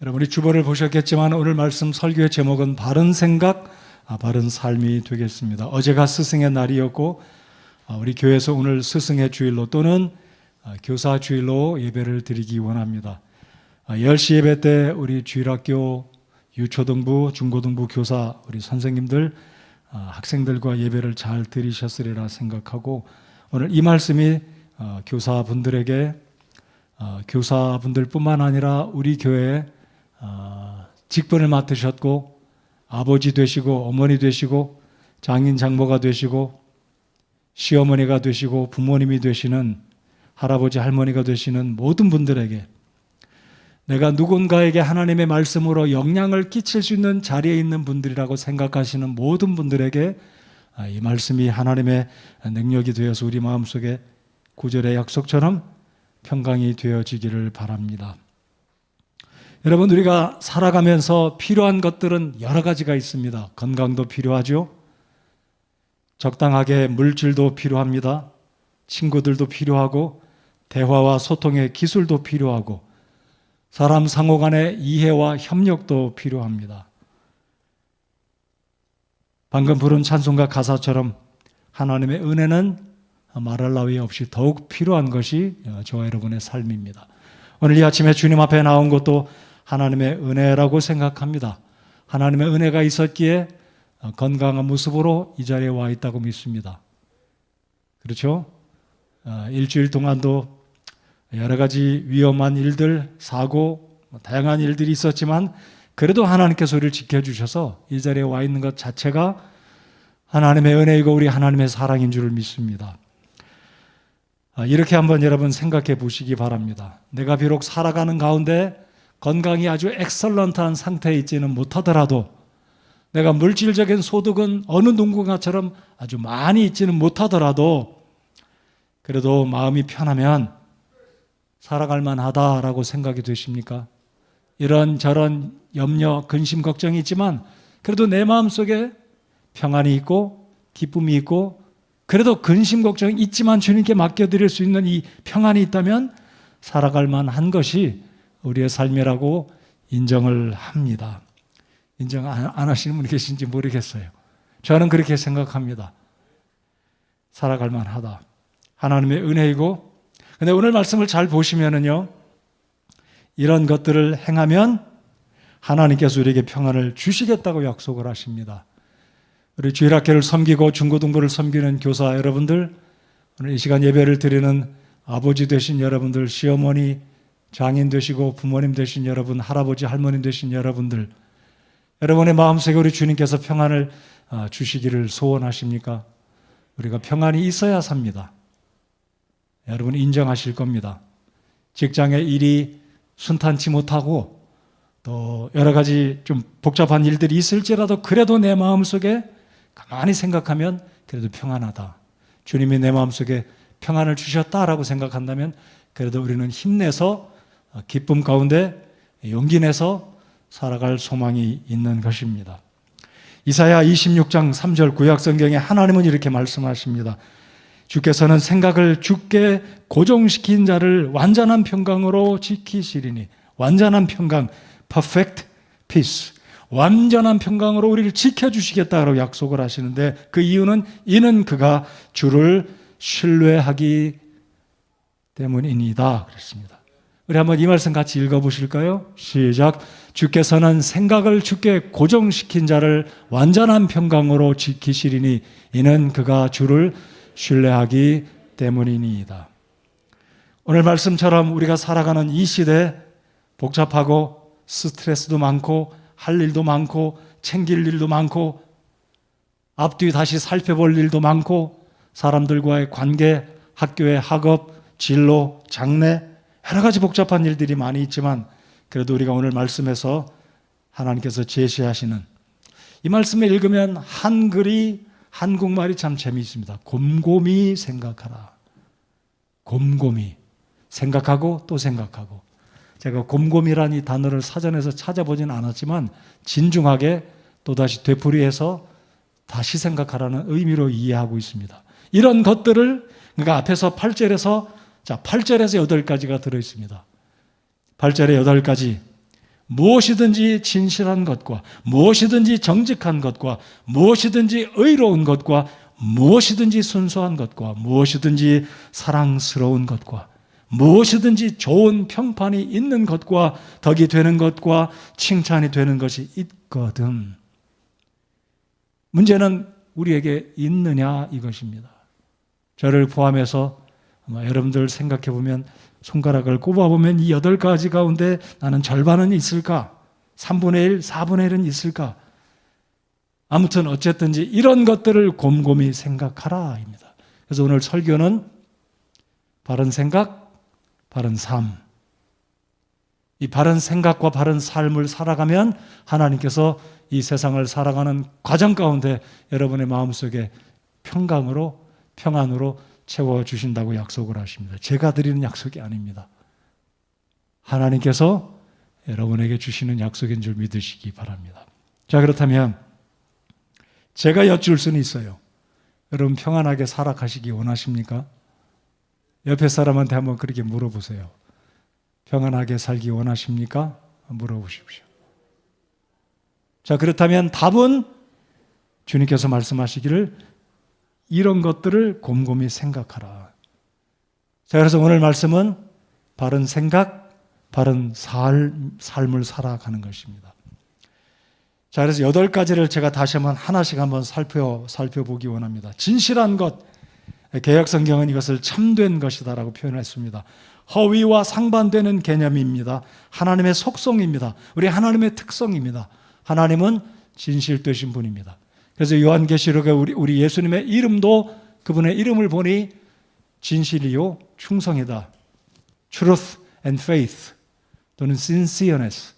여러분이 주보를 보셨겠지만 오늘 말씀 설교의 제목은 바른 생각, 바른 삶이 되겠습니다. 어제가 스승의 날이었고 우리 교회에서 오늘 스승의 주일로 또는 교사 주일로 예배를 드리기 원합니다. 10시 예배 때 우리 주일학교 유초등부, 중고등부 교사 우리 선생님들, 학생들과 예배를 잘 드리셨으리라 생각하고 오늘 이 말씀이 교사분들에게 교사분들뿐만 아니라 우리 교회에 직분을 맡으셨고 아버지 되시고 어머니 되시고 장인 장모가 되시고 시어머니가 되시고 부모님이 되시는 할아버지 할머니가 되시는 모든 분들에게 내가 누군가에게 하나님의 말씀으로 영향을 끼칠 수 있는 자리에 있는 분들이라고 생각하시는 모든 분들에게 이 말씀이 하나님의 능력이 되어서 우리 마음속에 구절의 약속처럼 평강이 되어지기를 바랍니다. 여러분, 우리가 살아가면서 필요한 것들은 여러 가지가 있습니다. 건강도 필요하죠. 적당하게 물질도 필요합니다. 친구들도 필요하고 대화와 소통의 기술도 필요하고 사람 상호 간의 이해와 협력도 필요합니다. 방금 부른 찬송가 가사처럼 하나님의 은혜는 말할 나위 없이 더욱 필요한 것이 저와 여러분의 삶입니다. 오늘 이 아침에 주님 앞에 나온 것도 하나님의 은혜라고 생각합니다. 하나님의 은혜가 있었기에 건강한 모습으로 이 자리에 와 있다고 믿습니다. 그렇죠? 일주일 동안도 여러 가지 위험한 일들, 사고, 다양한 일들이 있었지만 그래도 하나님께서 우리를 지켜주셔서 이 자리에 와 있는 것 자체가 하나님의 은혜이고 우리 하나님의 사랑인 줄을 믿습니다. 이렇게 한번 여러분 생각해 보시기 바랍니다. 내가 비록 살아가는 가운데 건강이 아주 엑설런트한 상태에 있지는 못하더라도 내가 물질적인 소득은 어느 누군가처럼 아주 많이 있지는 못하더라도 그래도 마음이 편하면 살아갈 만하다라고 생각이 되십니까? 이런저런 염려, 근심, 걱정이 있지만 그래도 내 마음속에 평안이 있고 기쁨이 있고 그래도 근심, 걱정이 있지만 주님께 맡겨드릴 수 있는 이 평안이 있다면 살아갈 만한 것이 우리의 삶이라고 인정을 합니다. 인정 안 하시는 분이 계신지 모르겠어요. 저는 그렇게 생각합니다. 살아갈 만하다. 하나님의 은혜이고 근데 오늘 말씀을 잘 보시면은요, 이런 것들을 행하면 하나님께서 우리에게 평안을 주시겠다고 약속을 하십니다. 우리 주일학교를 섬기고 중고등부를 섬기는 교사 여러분들, 오늘 이 시간 예배를 드리는 아버지 되신 여러분들, 시어머니, 장인 되시고 부모님 되신 여러분, 할아버지, 할머니 되신 여러분들, 여러분의 마음속에 우리 주님께서 평안을 주시기를 소원하십니까? 우리가 평안이 있어야 삽니다. 여러분 인정하실 겁니다. 직장의 일이 순탄치 못하고 또 여러 가지 좀 복잡한 일들이 있을지라도 그래도 내 마음속에 가만히 생각하면 그래도 평안하다. 주님이 내 마음속에 평안을 주셨다라고 생각한다면 그래도 우리는 힘내서 기쁨 가운데 용기 내서 살아갈 소망이 있는 것입니다. 이사야 26장 3절 구약성경에 하나님은 이렇게 말씀하십니다. 주께서는 생각을 주께 고정시킨 자를 완전한 평강으로 지키시리니 완전한 평강, perfect peace, 완전한 평강으로 우리를 지켜주시겠다고 약속을 하시는데 그 이유는 이는 그가 주를 신뢰하기 때문이니다 그랬습니다. 우리 한번 이 말씀 같이 읽어보실까요? 시작. 주께서는 생각을 주께 고정시킨 자를 완전한 평강으로 지키시리니 이는 그가 주를 신뢰하기 때문이니이다. 오늘 말씀처럼 우리가 살아가는 이 시대 복잡하고 스트레스도 많고 할 일도 많고 챙길 일도 많고 앞뒤 다시 살펴볼 일도 많고 사람들과의 관계, 학교의 학업, 진로, 장래 여러 가지 복잡한 일들이 많이 있지만 그래도 우리가 오늘 말씀에서 하나님께서 제시하시는 이 말씀을 읽으면 한국말이 참 재미있습니다. 곰곰이 생각하라. 곰곰이 생각하고 또 생각하고 제가 곰곰이란 이 단어를 사전에서 찾아보진 않았지만 진중하게 또다시 되풀이해서 다시 생각하라는 의미로 이해하고 있습니다. 이런 것들을 그러니까 앞에서 8절에서 8절에서 8가지가 들어있습니다. 8절에 8가지 무엇이든지 진실한 것과 무엇이든지 정직한 것과 무엇이든지 의로운 것과 무엇이든지 순수한 것과 무엇이든지 사랑스러운 것과 무엇이든지 좋은 평판이 있는 것과 덕이 되는 것과 칭찬이 되는 것이 있거든. 문제는 우리에게 있느냐 이것입니다. 저를 포함해서 여러분들 생각해 보면 손가락을 꼽아보면 이 8가지 가운데 나는 절반은 있을까? 3분의 1, 4분의 1은 있을까? 아무튼 어쨌든지 이런 것들을 곰곰이 생각하라 입니다. 그래서 오늘 설교는 바른 생각, 바른 삶. 이 바른 생각과 바른 삶을 살아가면 하나님께서 이 세상을 살아가는 과정 가운데 여러분의 마음속에 평안으로 채워주신다고 약속을 하십니다. 제가 드리는 약속이 아닙니다. 하나님께서 여러분에게 주시는 약속인 줄 믿으시기 바랍니다. 자, 그렇다면 제가 여쭐 수는 있어요. 여러분 평안하게 살아가시기 원하십니까? 옆에 사람한테 한번 그렇게 물어보세요. 평안하게 살기 원하십니까? 물어보십시오. 자, 그렇다면 답은 주님께서 말씀하시기를 이런 것들을 곰곰이 생각하라. 자, 그래서 오늘 말씀은 바른 생각, 바른 삶을 살아가는 것입니다. 자, 그래서 8가지를 제가 다시 하나씩 한번 살펴보기 원합니다. 진실한 것, 개역성경은 이것을 참된 것이다라고 표현했습니다. 허위와 상반되는 개념입니다. 하나님의 속성입니다. 우리 하나님의 특성입니다. 하나님은 진실되신 분입니다. 그래서 요한계시록에 우리 예수님의 이름도 그분의 이름을 보니 진실이요 충성이다. Truth and faith 또는 sincereness,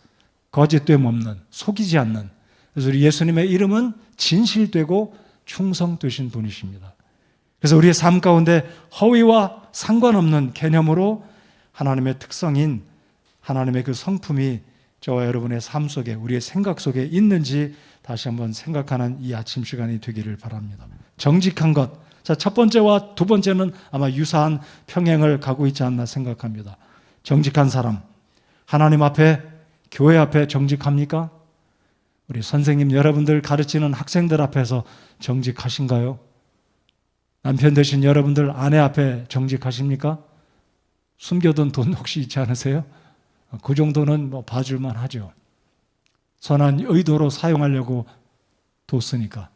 거짓됨 없는, 속이지 않는. 그래서 우리 예수님의 이름은 진실되고 충성되신 분이십니다. 그래서 우리의 삶 가운데 허위와 상관없는 개념으로 하나님의 특성인 하나님의 그 성품이 저와 여러분의 삶 속에, 우리의 생각 속에 있는지 다시 한번 생각하는 이 아침 시간이 되기를 바랍니다. 정직한 것. 자, 첫 번째와 두 번째는 아마 유사한 평행을 가고 있지 않나 생각합니다. 정직한 사람. 하나님 앞에, 교회 앞에 정직합니까? 우리 선생님 여러분들 가르치는 학생들 앞에서 정직하신가요? 남편 되신 여러분들 아내 앞에 정직하십니까? 숨겨둔 돈 혹시 있지 않으세요? 그 정도는 봐줄만 하죠. 선한 의도로 사용하려고 뒀으니까.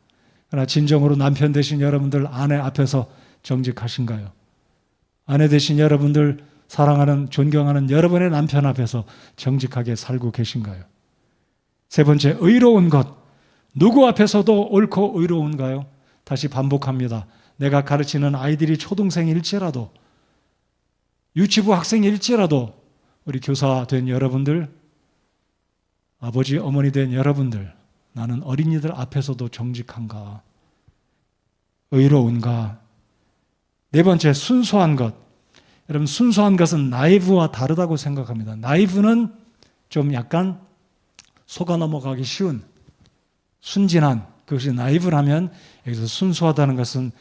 그러나 진정으로 남편 되신 여러분들 아내 앞에서 정직하신가요? 아내 되신 여러분들 사랑하는, 존경하는 여러분의 남편 앞에서 정직하게 살고 계신가요? 세 번째, 의로운 것. 누구 앞에서도 옳고 의로운가요? 다시 반복합니다. 내가 가르치는 아이들이 초등생일지라도, 유치부 학생일지라도 우리 교사 된 여러분들, 아버지, 어머니 된 여러분들, 나는 어린이들 앞에서도 정직한가? 의로운가? 네 번째, 순수한 것. 여러분, 순수한 것은 나이브와 다르다고 생각합니다. 나이브는 좀 약간 속아 넘어가기 쉬운, 순진한, 그것이 나이브라면 여기서 순수하다는 것은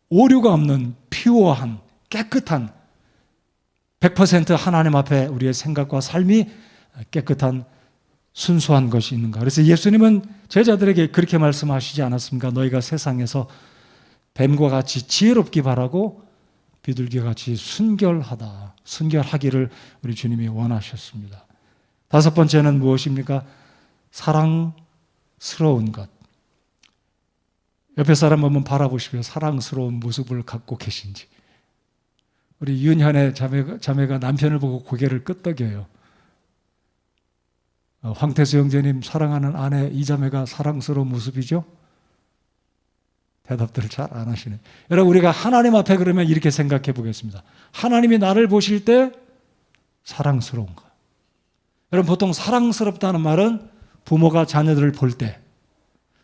오류가 없는 퓨어한, 깨끗한, 100% 하나님 앞에 우리의 생각과 삶이 깨끗한 순수한 것이 있는가. 그래서 예수님은 제자들에게 그렇게 말씀하시지 않았습니까? 너희가 세상에서 뱀과 같이 지혜롭기 바라고 비둘기와 같이 순결하기를 우리 주님이 원하셨습니다. 다섯 번째는 무엇입니까? 사랑스러운 것. 옆에 사람 한번 바라보시면 사랑스러운 모습을 갖고 계신지. 우리 윤현의 자매가 남편을 보고 고개를 끄덕여요. 황태수 형제님 사랑하는 아내 이 자매가 사랑스러운 모습이죠? 대답들을 잘 안 하시네. 여러분, 우리가 하나님 앞에 그러면 이렇게 생각해 보겠습니다. 하나님이 나를 보실 때 사랑스러운가? 여러분, 보통 사랑스럽다는 말은 부모가 자녀들을 볼 때,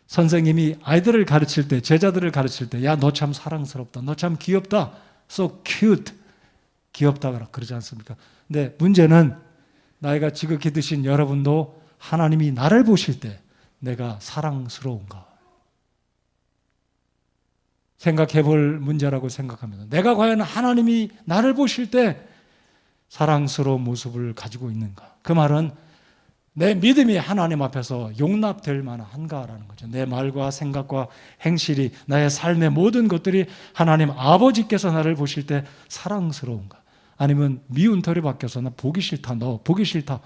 선생님이 아이들을 가르칠 때, 제자들을 가르칠 때, 야, 너 참 사랑스럽다. 너 참 귀엽다. So cute. 귀엽다 그러지 않습니까? 근데 문제는 나이가 지극히 드신 여러분도 하나님이 나를 보실 때 내가 사랑스러운가? 생각해 볼 문제라고 생각합니다. 내가 과연 하나님이 나를 보실 때 사랑스러운 모습을 가지고 있는가? 그 말은 내 믿음이 하나님 앞에서 용납될 만한가라는 거죠. 내 말과 생각과 행실이, 나의 삶의 모든 것들이 하나님 아버지께서 나를 보실 때 사랑스러운가? 아니면 미운 털이 바뀌어서 나 보기 싫다, 너 보기 싫다,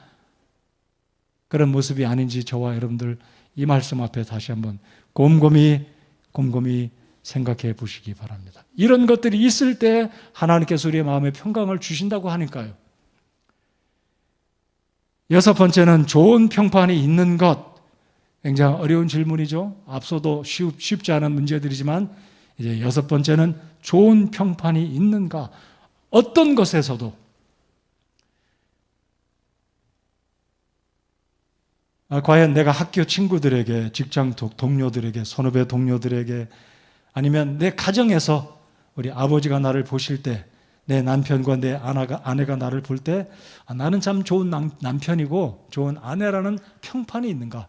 그런 모습이 아닌지 저와 여러분들 이 말씀 앞에 다시 한번 곰곰이 생각해 보시기 바랍니다. 이런 것들이 있을 때 하나님께서 우리의 마음에 평강을 주신다고 하니까요. 여섯 번째는 좋은 평판이 있는 것. 굉장히 어려운 질문이죠. 앞서도 쉽지 않은 문제들이지만 이제 여섯 번째는 좋은 평판이 있는가. 어떤 것에서도 과연 내가 학교 친구들에게, 직장 동료들에게, 선후배 동료들에게, 아니면 내 가정에서 우리 아버지가 나를 보실 때, 내 남편과 내 아내가 나를 볼 때 나는 참 좋은 남편이고 좋은 아내라는 평판이 있는가?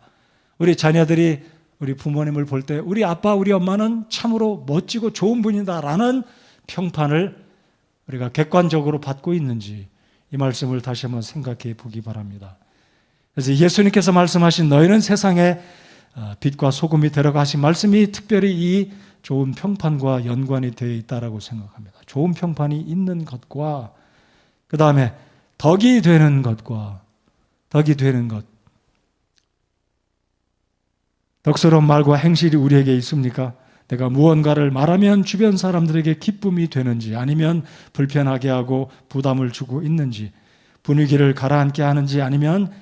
우리 자녀들이 우리 부모님을 볼 때 우리 아빠, 우리 엄마는 참으로 멋지고 좋은 분이다라는 평판을 우리가 객관적으로 받고 있는지, 이 말씀을 다시 한번 생각해 보기 바랍니다. 그래서 예수님께서 말씀하신 너희는 세상에 빛과 소금이 되라고 하신 말씀이 특별히 이 좋은 평판과 연관이 되어 있다고 생각합니다. 좋은 평판이 있는 것과 그 다음에 덕이 되는 것과 덕이 되는 것. 덕스러운 말과 행실이 우리에게 있습니까? 내가 무언가를 말하면 주변 사람들에게 기쁨이 되는지, 아니면 불편하게 하고 부담을 주고 있는지, 분위기를 가라앉게 하는지, 아니면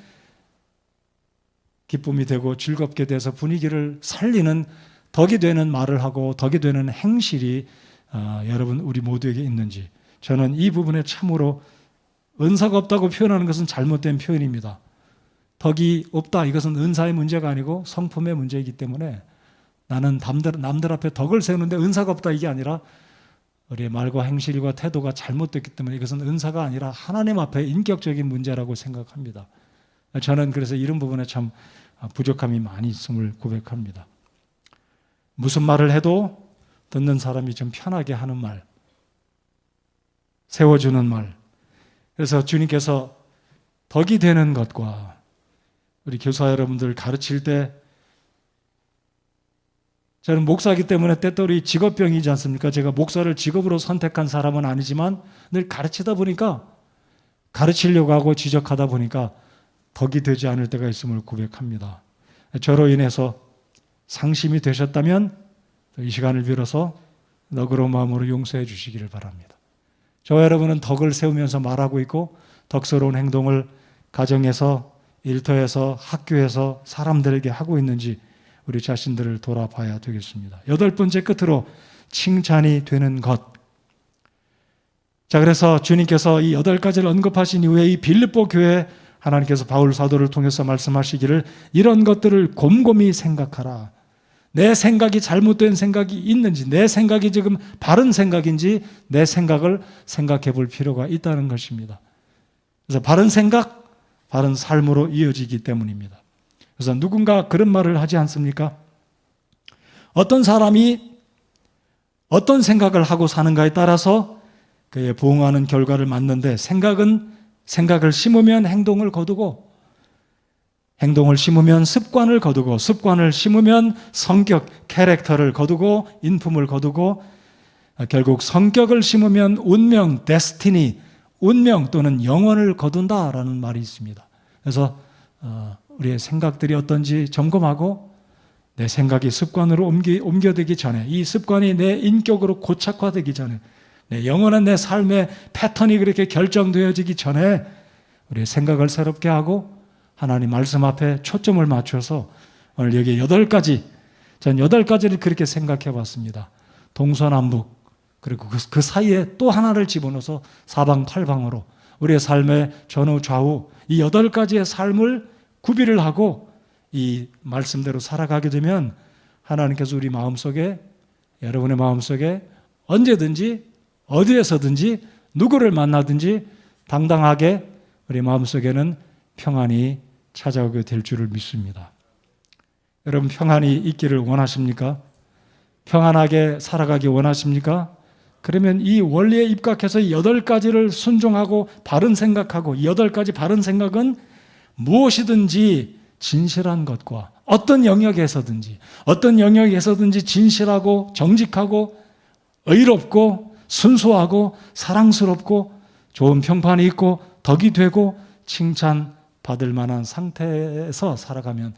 기쁨이 되고 즐겁게 돼서 분위기를 살리는 덕이 되는 말을 하고 덕이 되는 행실이 여러분 우리 모두에게 있는지, 저는 이 부분에 참으로 은사가 없다고 표현하는 것은 잘못된 표현입니다. 덕이 없다, 이것은 은사의 문제가 아니고 성품의 문제이기 때문에 나는 남들 앞에 덕을 세우는데 은사가 없다, 이게 아니라 우리의 말과 행실과 태도가 잘못됐기 때문에 이것은 은사가 아니라 하나님 앞에 인격적인 문제라고 생각합니다. 저는 그래서 이런 부분에 참 부족함이 많이 있음을 고백합니다. 무슨 말을 해도 듣는 사람이 좀 편하게 하는 말, 세워주는 말. 그래서 주님께서 덕이 되는 것과 우리 교사 여러분들 가르칠 때, 저는 목사이기 때문에 때때로 직업병이지 않습니까? 제가 목사를 직업으로 선택한 사람은 아니지만 늘 가르치다 보니까, 가르치려고 하고 지적하다 보니까 덕이 되지 않을 때가 있음을 고백합니다. 저로 인해서 상심이 되셨다면 이 시간을 빌어서 너그러운 마음으로 용서해 주시기를 바랍니다. 저와 여러분은 덕을 세우면서 말하고 있고 덕스러운 행동을 가정에서, 일터에서, 학교에서 사람들에게 하고 있는지 우리 자신들을 돌아봐야 되겠습니다. 여덟 번째, 끝으로 칭찬이 되는 것. 자, 그래서 주님께서 이 8가지를 언급하신 이후에 이 빌립보 교회 하나님께서 바울 사도를 통해서 말씀하시기를 이런 것들을 곰곰이 생각하라. 내 생각이 잘못된 생각이 있는지, 내 생각이 지금 바른 생각인지 내 생각을 생각해 볼 필요가 있다는 것입니다. 그래서 바른 생각, 바른 삶으로 이어지기 때문입니다. 그래서 누군가 그런 말을 하지 않습니까? 어떤 사람이 어떤 생각을 하고 사는가에 따라서 그에 부응하는 결과를 맞는데, 생각을 심으면 행동을 거두고, 행동을 심으면 습관을 거두고, 습관을 심으면 성격, 캐릭터를 거두고, 인품을 거두고, 결국 성격을 심으면 운명, 데스티니, 운명 또는 영혼을 거둔다라는 말이 있습니다. 그래서 우리의 생각들이 어떤지 점검하고 내 생각이 습관으로 옮겨되기 전에, 이 습관이 내 인격으로 고착화되기 전에, 내 영원한 내 삶의 패턴이 그렇게 결정되어지기 전에 우리의 생각을 새롭게 하고 하나님 말씀 앞에 초점을 맞춰서 오늘 여기 8가지, 전 8가지를 그렇게 생각해 봤습니다. 동서남북, 그리고 그 사이에 또 하나를 집어넣어서 사방팔방으로 우리의 삶의 전후 좌우 이 8가지의 삶을 구비를 하고 이 말씀대로 살아가게 되면 하나님께서 우리 마음속에, 여러분의 마음속에 언제든지 어디에서든지 누구를 만나든지 당당하게 우리 마음속에는 평안이 찾아오게 될 줄을 믿습니다. 여러분, 평안이 있기를 원하십니까? 평안하게 살아가기 원하십니까? 그러면 이 원리에 입각해서 8가지를 순종하고 바른 생각하고, 이 8가지 바른 생각은 무엇이든지 진실한 것과 어떤 영역에서든지 진실하고 정직하고 의롭고 순수하고 사랑스럽고 좋은 평판이 있고 덕이 되고 칭찬받을 만한 상태에서 살아가면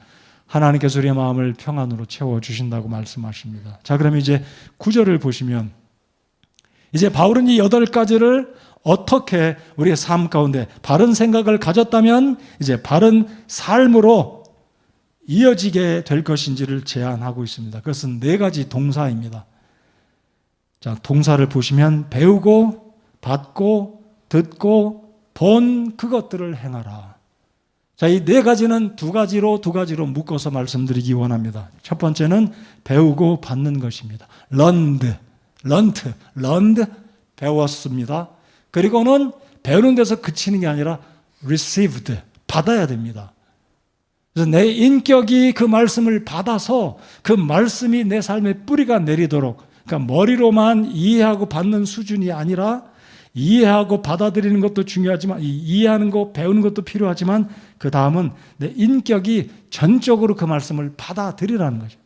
하나님께서 우리의 마음을 평안으로 채워주신다고 말씀하십니다. 자, 그럼 이제 9절을 보시면 이제 바울은 이 8가지를 어떻게 우리의 삶 가운데 바른 생각을 가졌다면 이제 바른 삶으로 이어지게 될 것인지를 제안하고 있습니다. 그것은 4가지 동사입니다. 자, 동사를 보시면 배우고 받고 듣고 본 그것들을 행하라. 자, 이 4가지는 두 가지로 묶어서 말씀드리기 원합니다. 첫 번째는 배우고 받는 것입니다. learned, 배웠습니다. 그리고는 배우는 데서 그치는 게 아니라 received, 받아야 됩니다. 그래서 내 인격이 그 말씀을 받아서 그 말씀이 내 삶의 뿌리가 내리도록, 그러니까 머리로만 이해하고 받는 수준이 아니라 이해하고 받아들이는 것도 중요하지만 이해하는 거, 배우는 것도 필요하지만 그 다음은 내 인격이 전적으로 그 말씀을 받아들이라는 거죠.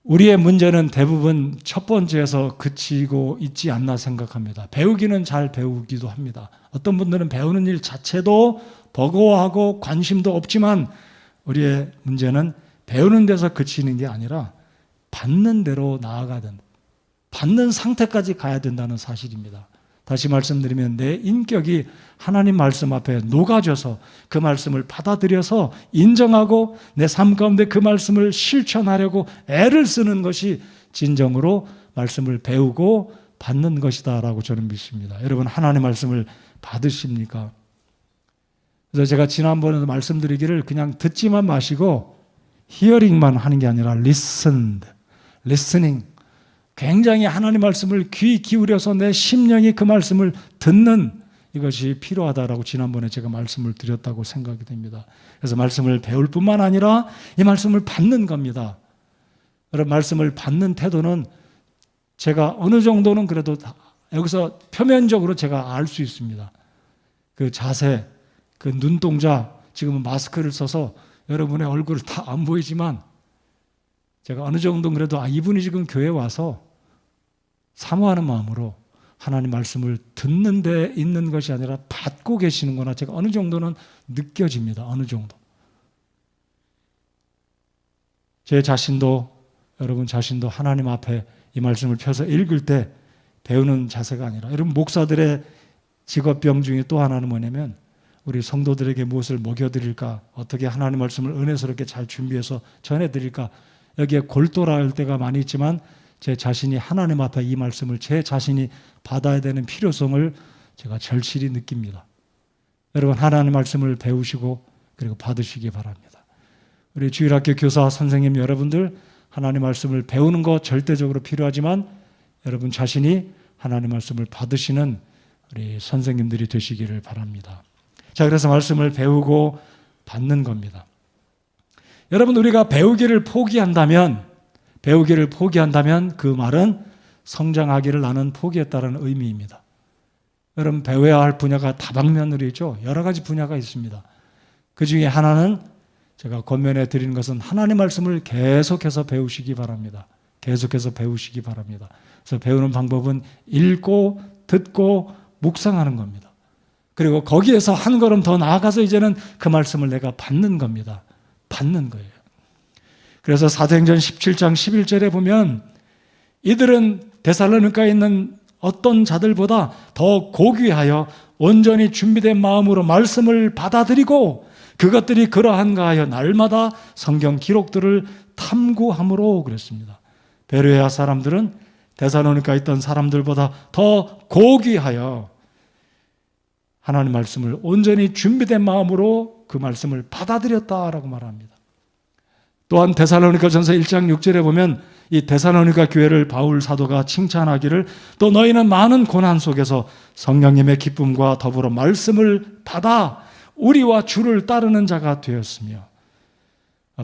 우리의 문제는 대부분 첫 번째에서 그치고 있지 않나 생각합니다. 배우기는 잘 배우기도 합니다. 어떤 분들은 배우는 일 자체도 버거워하고 관심도 없지만 우리의 문제는 배우는 데서 그치는 게 아니라 받는 대로 나아가야 된다. 받는 상태까지 가야 된다는 사실입니다. 다시 말씀드리면 내 인격이 하나님 말씀 앞에 녹아져서 그 말씀을 받아들여서 인정하고 내 삶 가운데 그 말씀을 실천하려고 애를 쓰는 것이 진정으로 말씀을 배우고 받는 것이다라고 저는 믿습니다. 여러분, 하나님의 말씀을 받으십니까? 그래서 제가 지난번에도 말씀드리기를 그냥 듣지만 마시고 히어링만 하는 게 아니라 listening, 굉장히 하나님 말씀을 귀 기울여서 내 심령이 그 말씀을 듣는 이것이 필요하다라고 지난번에 제가 말씀을 드렸다고 생각이 됩니다. 그래서 말씀을 배울 뿐만 아니라 이 말씀을 받는 겁니다. 여러분, 말씀을 받는 태도는 제가 어느 정도는 그래도 여기서 표면적으로 제가 알 수 있습니다. 그 자세, 그 눈동자, 지금은 마스크를 써서 여러분의 얼굴을 다 안 보이지만 제가 어느 정도는 그래도 이분이 지금 교회에 와서 사모하는 마음으로 하나님 말씀을 듣는 데 있는 것이 아니라 받고 계시는구나, 제가 어느 정도는 느껴집니다. 어느 정도. 제 자신도, 여러분 자신도 하나님 앞에 이 말씀을 펴서 읽을 때 배우는 자세가 아니라, 여러분 목사들의 직업병 중에 또 하나는 뭐냐면 우리 성도들에게 무엇을 먹여드릴까, 어떻게 하나님 말씀을 은혜스럽게 잘 준비해서 전해드릴까, 여기에 골똘할 때가 많이 있지만 제 자신이 하나님 앞에 이 말씀을 제 자신이 받아야 되는 필요성을 제가 절실히 느낍니다. 여러분, 하나님 말씀을 배우시고 그리고 받으시기 바랍니다. 우리 주일학교 교사 선생님 여러분들, 하나님 말씀을 배우는 거 절대적으로 필요하지만 여러분 자신이 하나님 말씀을 받으시는 우리 선생님들이 되시기를 바랍니다. 자, 그래서 말씀을 배우고 받는 겁니다. 여러분, 우리가 배우기를 포기한다면 그 말은 성장하기를 나는 포기했다는 의미입니다. 여러분, 배워야 할 분야가 다방면으로 있죠. 여러 가지 분야가 있습니다. 그 중에 하나는 제가 권면해 드리는 것은 하나님 말씀을 계속해서 배우시기 바랍니다. 계속해서 배우시기 바랍니다. 그래서 배우는 방법은 읽고 듣고 묵상하는 겁니다. 그리고 거기에서 한 걸음 더 나아가서 이제는 그 말씀을 내가 받는 겁니다. 받는 거예요. 그래서 사도행전 17장 11절에 보면 이들은 데살로니가에 있는 어떤 자들보다 더 고귀하여 온전히 준비된 마음으로 말씀을 받아들이고 그것들이 그러한가 하여 날마다 성경 기록들을 탐구함으로 그랬습니다. 베레아 사람들은 데살로니가에 있던 사람들보다 더 고귀하여 하나님 말씀을 온전히 준비된 마음으로 그 말씀을 받아들였다라고 말합니다. 또한 데살로니가전서 1장 6절에 보면 이 데살로니가 교회를 바울 사도가 칭찬하기를 또 너희는 많은 고난 속에서 성령님의 기쁨과 더불어 말씀을 받아 우리와 주를 따르는 자가 되었으며,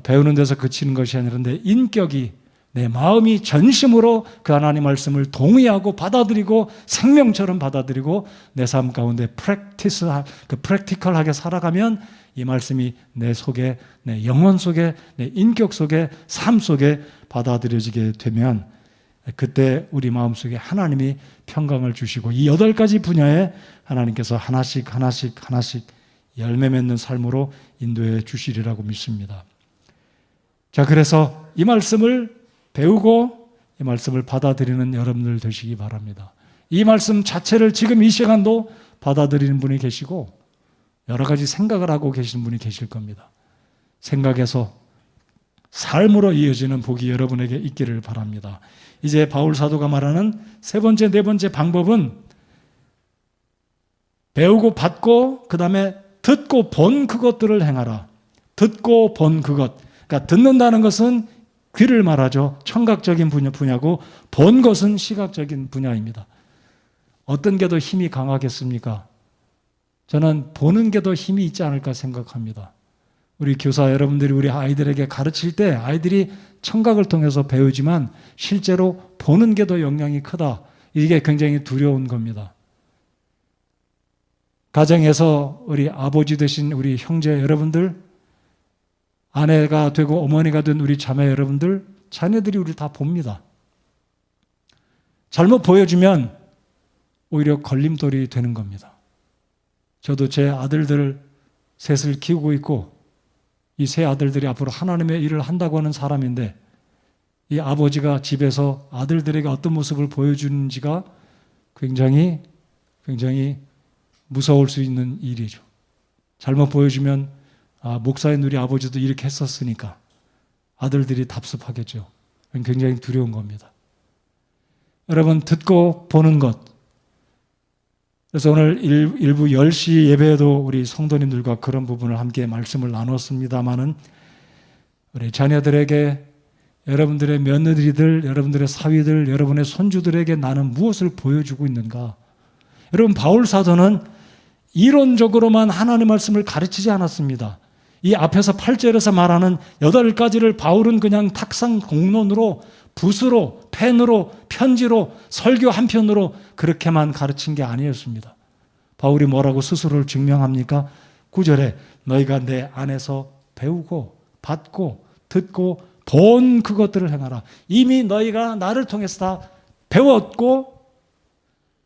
배우는 데서 그치는 것이 아니라 내 인격이 내 마음이 전심으로 그 하나님 말씀을 동의하고 받아들이고 생명처럼 받아들이고 내 삶 가운데 프랙티컬하게 살아가면 이 말씀이 내 속에, 내 영혼 속에, 내 인격 속에, 삶 속에 받아들여지게 되면 그때 우리 마음속에 하나님이 평강을 주시고 이 8가지 분야에 하나님께서 하나씩 열매 맺는 삶으로 인도해 주시리라고 믿습니다. 자, 그래서 이 말씀을 배우고 이 말씀을 받아들이는 여러분들 되시기 바랍니다. 이 말씀 자체를 지금 이 시간도 받아들이는 분이 계시고 여러 가지 생각을 하고 계시는 분이 계실 겁니다. 생각에서 삶으로 이어지는 복이 여러분에게 있기를 바랍니다. 이제 바울 사도가 말하는 세 번째, 네 번째 방법은 배우고 받고 그 다음에 듣고 본 그것들을 행하라. 듣고 본 그것. 그러니까 듣는다는 것은 귀를 말하죠. 청각적인 분야고 본 것은 시각적인 분야입니다. 어떤 게 더 힘이 강하겠습니까? 저는 보는 게 더 힘이 있지 않을까 생각합니다. 우리 교사 여러분들이 우리 아이들에게 가르칠 때 아이들이 청각을 통해서 배우지만 실제로 보는 게 더 영향이 크다. 이게 굉장히 두려운 겁니다. 가정에서 우리 아버지 되신 우리 형제 여러분들, 아내가 되고 어머니가 된 우리 자매 여러분들, 자녀들이 우리 다 봅니다. 잘못 보여주면 오히려 걸림돌이 되는 겁니다. 저도 제 아들들 셋을 키우고 있고 이 세 아들들이 앞으로 하나님의 일을 한다고 하는 사람인데 이 아버지가 집에서 아들들에게 어떤 모습을 보여주는지가 굉장히 무서울 수 있는 일이죠. 잘못 보여주면 목사인 우리 아버지도 이렇게 했었으니까 아들들이 답습하겠죠. 굉장히 두려운 겁니다. 여러분, 듣고 보는 것. 그래서 오늘 일부 10시 예배에도 우리 성도님들과 그런 부분을 함께 말씀을 나눴습니다마는 우리 자녀들에게, 여러분들의 며느리들, 여러분들의 사위들, 여러분의 손주들에게 나는 무엇을 보여주고 있는가? 여러분, 바울 사도는 이론적으로만 하나님의 말씀을 가르치지 않았습니다. 이 앞에서 8절에서 말하는 8가지를 바울은 그냥 탁상 공론으로, 붓으로, 펜으로, 편지로, 설교 한 편으로 그렇게만 가르친 게 아니었습니다. 바울이 뭐라고 스스로를 증명합니까? 9절에 너희가 내 안에서 배우고 받고 듣고 본 그것들을 행하라. 이미 너희가 나를 통해서 다 배웠고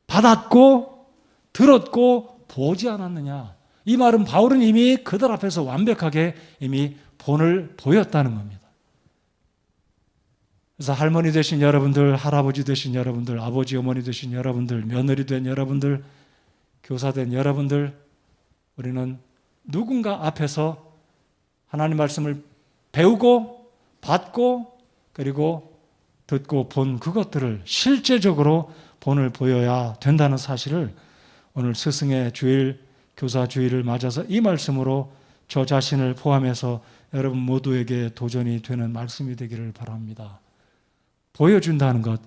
받았고 들었고 보지 않았느냐. 이 말은 바울은 이미 그들 앞에서 완벽하게 이미 본을 보였다는 겁니다. 그래서 할머니 되신 여러분들, 할아버지 되신 여러분들, 아버지 어머니 되신 여러분들, 며느리 된 여러분들, 교사 된 여러분들, 우리는 누군가 앞에서 하나님 말씀을 배우고 받고 그리고 듣고 본 그것들을 실제적으로 본을 보여야 된다는 사실을 오늘 스승의 주일, 교사 주일을 맞아서 이 말씀으로 저 자신을 포함해서 여러분 모두에게 도전이 되는 말씀이 되기를 바랍니다. 보여준다는 것,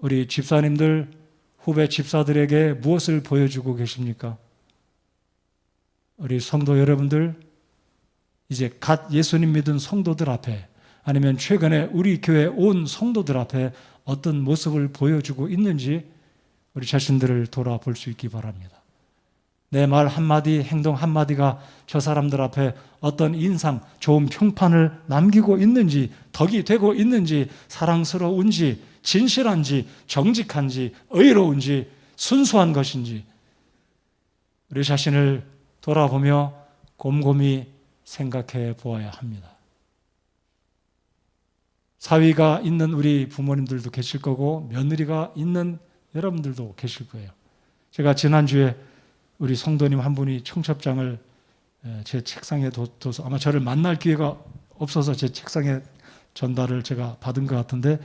우리 집사님들, 후배 집사들에게 무엇을 보여주고 계십니까? 우리 성도 여러분들, 이제 갓 예수님 믿은 성도들 앞에 아니면 최근에 우리 교회 온 성도들 앞에 어떤 모습을 보여주고 있는지 우리 자신들을 돌아볼 수 있기 바랍니다. 내 말 한마디, 행동 한마디가 저 사람들 앞에 어떤 인상, 좋은 평판을 남기고 있는지, 덕이 되고 있는지, 사랑스러운지, 진실한지, 정직한지, 의로운지, 순수한 것인지 우리 자신을 돌아보며 곰곰이 생각해 보아야 합니다. 사위가 있는 우리 부모님들도 계실 거고 며느리가 있는 여러분들도 계실 거예요. 제가 지난주에 우리 성도님 한 분이 청첩장을 제 책상에 둬서 아마 저를 만날 기회가 없어서 제 책상에 전달을 제가 받은 것 같은데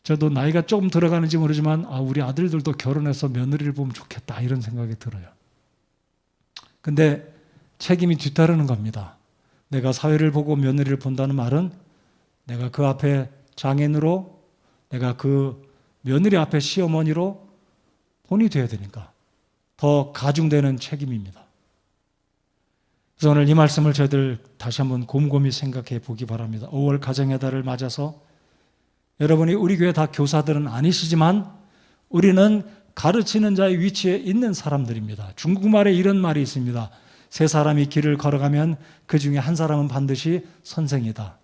저도 나이가 조금 들어가는지 모르지만 우리 아들들도 결혼해서 며느리를 보면 좋겠다 이런 생각이 들어요. 근데 책임이 뒤따르는 겁니다. 내가 사회를 보고 며느리를 본다는 말은 내가 그 앞에 장인으로 내가 그 며느리 앞에 시어머니로 본이 되어야 되니까 더 가중되는 책임입니다. 그래서 오늘 이 말씀을 저희들 다시 한번 곰곰이 생각해 보기 바랍니다. 5월 가정의 달을 맞아서 여러분이 우리 교회 다 교사들은 아니시지만 우리는 가르치는 자의 위치에 있는 사람들입니다. 중국말에 이런 말이 있습니다. 세 사람이 길을 걸어가면 그 중에 한 사람은 반드시 선생이다.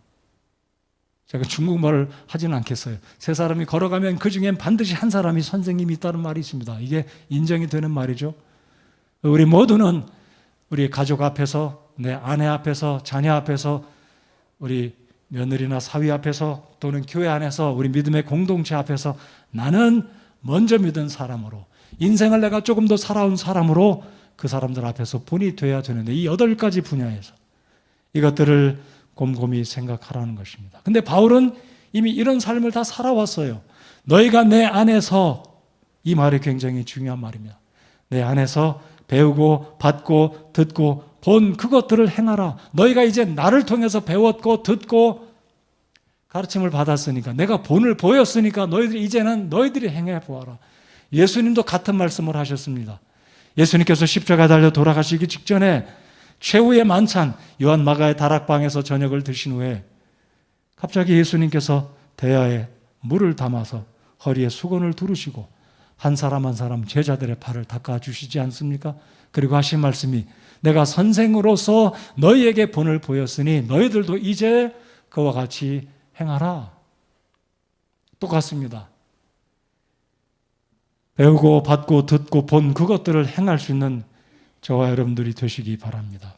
제가 중국말을 하지는 않겠어요. 세 사람이 걸어가면 그 중엔 반드시 한 사람이 선생님이 있다는 말이 있습니다. 이게 인정이 되는 말이죠. 우리 모두는 우리 가족 앞에서, 내 아내 앞에서, 자녀 앞에서, 우리 며느리나 사위 앞에서, 또는 교회 안에서, 우리 믿음의 공동체 앞에서 나는 먼저 믿은 사람으로, 인생을 내가 조금 더 살아온 사람으로 그 사람들 앞에서 본이 돼야 되는데, 이 8가지 분야에서 이것들을 곰곰이 생각하라는 것입니다. 근데 바울은 이미 이런 삶을 다 살아왔어요. 너희가 내 안에서, 이 말이 굉장히 중요한 말입니다. 내 안에서 배우고 받고 듣고 본 그것들을 행하라. 너희가 이제 나를 통해서 배웠고 듣고 가르침을 받았으니까, 내가 본을 보였으니까 너희들이 이제는 너희들이 행해 보아라. 예수님도 같은 말씀을 하셨습니다. 예수님께서 십자가 달려 돌아가시기 직전에 최후의 만찬, 요한 마가의 다락방에서 저녁을 드신 후에 갑자기 예수님께서 대야에 물을 담아서 허리에 수건을 두르시고 한 사람 한 사람 제자들의 발을 닦아주시지 않습니까? 그리고 하신 말씀이, 내가 선생으로서 너희에게 본을 보였으니 너희들도 이제 그와 같이 행하라. 똑같습니다. 배우고 받고 듣고 본 그것들을 행할 수 있는 저와 여러분들이 되시기 바랍니다.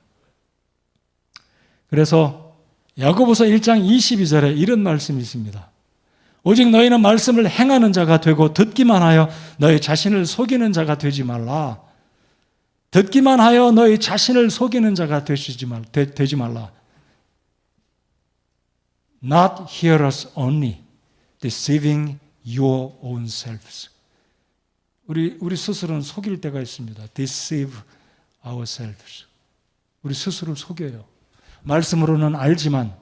그래서 야고보서 1장 22절에 이런 말씀이 있습니다. 오직 너희는 말씀을 행하는 자가 되고 듣기만 하여 너희 자신을 속이는 자가 되지 말라. 듣기만 하여 너희 자신을 속이는 자가 되지 말라. Not hearers only, deceiving your own selves. 우리 스스로는 속일 때가 있습니다. Deceive ourselves. 우리 스스로를 속여요. 말씀으로는 알지만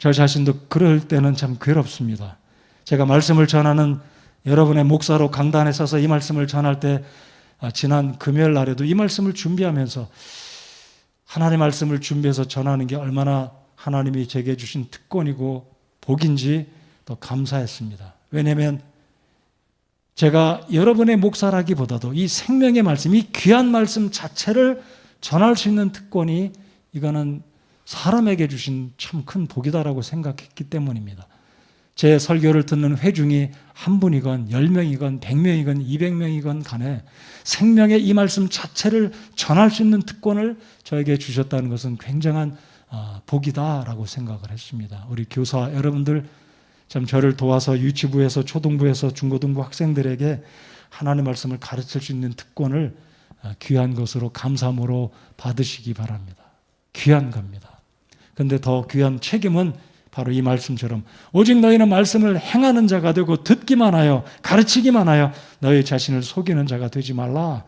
저 자신도 그럴 때는 참 괴롭습니다. 제가 말씀을 전하는 여러분의 목사로 강단에 서서 이 말씀을 전할 때, 지난 금요일 날에도 이 말씀을 준비하면서 하나님의 말씀을 준비해서 전하는 게 얼마나 하나님이 제게 주신 특권이고 복인지 더 감사했습니다. 왜냐하면 제가 여러분의 목사라기보다도 이 생명의 말씀, 이 귀한 말씀 자체를 전할 수 있는 특권이, 이거는 사람에게 주신 참 큰 복이다라고 생각했기 때문입니다. 제 설교를 듣는 회중이 한 분이건 10명이건 100명이건 200명이건 간에 생명의 이 말씀 자체를 전할 수 있는 특권을 저에게 주셨다는 것은 굉장한 복이다라고 생각을 했습니다. 우리 교사 여러분들 참 저를 도와서 유치부에서 초등부에서 중고등부 학생들에게 하나님의 말씀을 가르칠 수 있는 특권을 귀한 것으로 감사함으로 받으시기 바랍니다. 귀한 겁니다. 그런데 더 귀한 책임은 바로 이 말씀처럼 오직 너희는 말씀을 행하는 자가 되고 듣기만 하여 가르치기만 하여 너희 자신을 속이는 자가 되지 말라.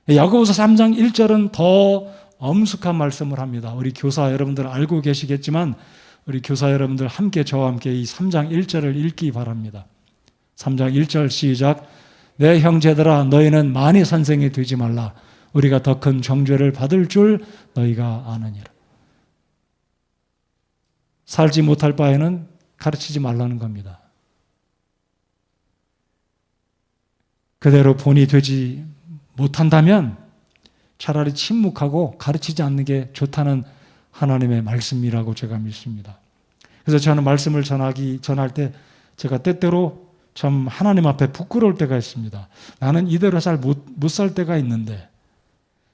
야고보서 3장 1절은 더 엄숙한 말씀을 합니다. 우리 교사 여러분들 알고 계시겠지만 우리 교사 여러분들 함께 저와 함께 이 3장 1절을 읽기 바랍니다. 3장 1절 시작. 내 형제들아 너희는 많이 선생이 되지 말라. 우리가 더 큰 정죄를 받을 줄 너희가 아느니라. 살지 못할 바에는 가르치지 말라는 겁니다. 그대로 본이 되지 못한다면 차라리 침묵하고 가르치지 않는 게 좋다는 하나님의 말씀이라고 제가 믿습니다. 그래서 저는 말씀을 전할 때 제가 때때로 참 하나님 앞에 부끄러울 때가 있습니다. 나는 이대로 잘 못 살 때가 있는데,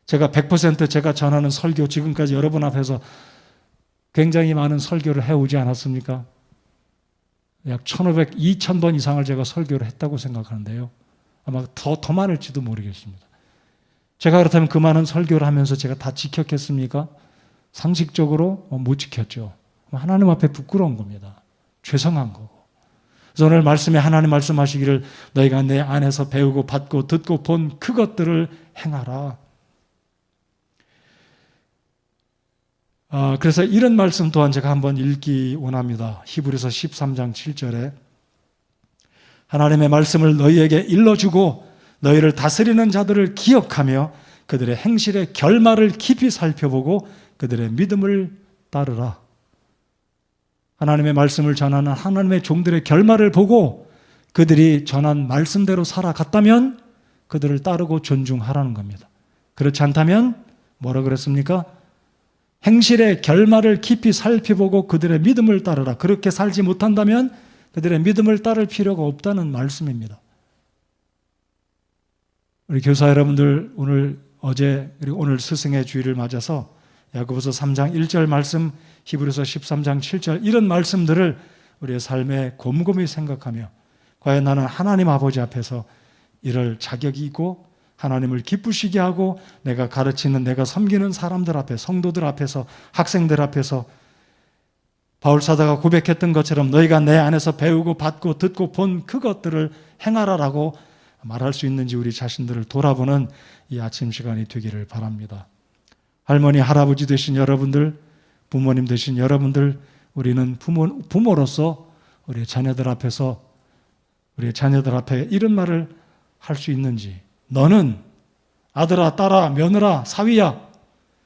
제가 100% 제가 전하는 설교, 지금까지 여러분 앞에서 굉장히 많은 설교를 해오지 않았습니까? 약 1,500, 2,000번 이상을 제가 설교를 했다고 생각하는데요. 아마 더 많을지도 모르겠습니다. 제가 그렇다면 그 많은 설교를 하면서 제가 다 지켰겠습니까? 상식적으로 못 지켰죠. 하나님 앞에 부끄러운 겁니다. 죄송한 거고. 그래서 오늘 말씀에 하나님 말씀하시기를 너희가 내 안에서 배우고 받고 듣고 본 그것들을 행하라. 그래서 이런 말씀 또한 제가 한번 읽기 원합니다. 히브리서 13장 7절에 하나님의 말씀을 너희에게 일러주고 너희를 다스리는 자들을 기억하며 그들의 행실의 결말을 깊이 살펴보고 그들의 믿음을 따르라. 하나님의 말씀을 전하는 하나님의 종들의 결말을 보고 그들이 전한 말씀대로 살아갔다면 그들을 따르고 존중하라는 겁니다. 그렇지 않다면 뭐라 그랬습니까? 행실의 결말을 깊이 살펴보고 그들의 믿음을 따르라. 그렇게 살지 못한다면 그들의 믿음을 따를 필요가 없다는 말씀입니다. 우리 교사 여러분들 어제 그리고 오늘 스승의 주일을 맞아서 야고보서 3장 1절 말씀, 히브리서 13장 7절 이런 말씀들을 우리의 삶에 곰곰이 생각하며 과연 나는 하나님 아버지 앞에서 이럴 자격이 있고 하나님을 기쁘시게 하고 내가 가르치는 내가 섬기는 사람들 앞에 성도들 앞에서 학생들 앞에서 바울 사도가 고백했던 것처럼 너희가 내 안에서 배우고 받고 듣고 본 그것들을 행하라라고 말할 수 있는지 우리 자신들을 돌아보는 이 아침 시간이 되기를 바랍니다. 할머니, 할아버지 되신 여러분들, 부모님 되신 여러분들, 우리는 부모로서 우리 자녀들 앞에 이런 말을 할 수 있는지, 너는 아들아, 딸아, 며느라, 사위야,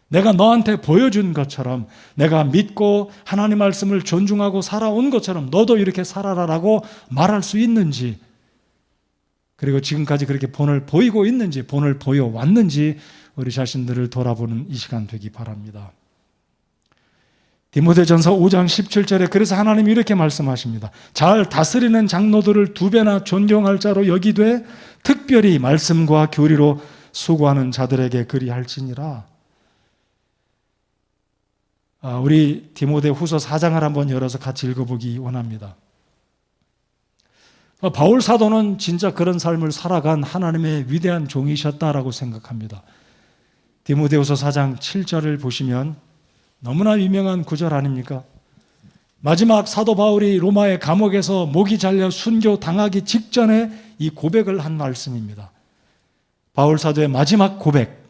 내가 너한테 보여준 것처럼 내가 믿고 하나님 말씀을 존중하고 살아온 것처럼 너도 이렇게 살아라라고 말할 수 있는지, 그리고 지금까지 그렇게 본을 보이고 있는지, 본을 보여왔는지 우리 자신들을 돌아보는 이 시간 되기 바랍니다. 디모데전서 5장 17절에 그래서 하나님이 이렇게 말씀하십니다. 잘 다스리는 장로들을 2배나 존경할 자로 여기되 특별히 말씀과 교리로 수고하는 자들에게 그리할지니라. 우리 디모데 후서 4장을 한번 열어서 같이 읽어보기 원합니다. 바울 사도는 진짜 그런 삶을 살아간 하나님의 위대한 종이셨다라고 생각합니다. 디모데후서 4장 7절을 보시면 너무나 유명한 구절 아닙니까? 마지막 사도 바울이 로마의 감옥에서 목이 잘려 순교 당하기 직전에 이 고백을 한 말씀입니다. 바울 사도의 마지막 고백,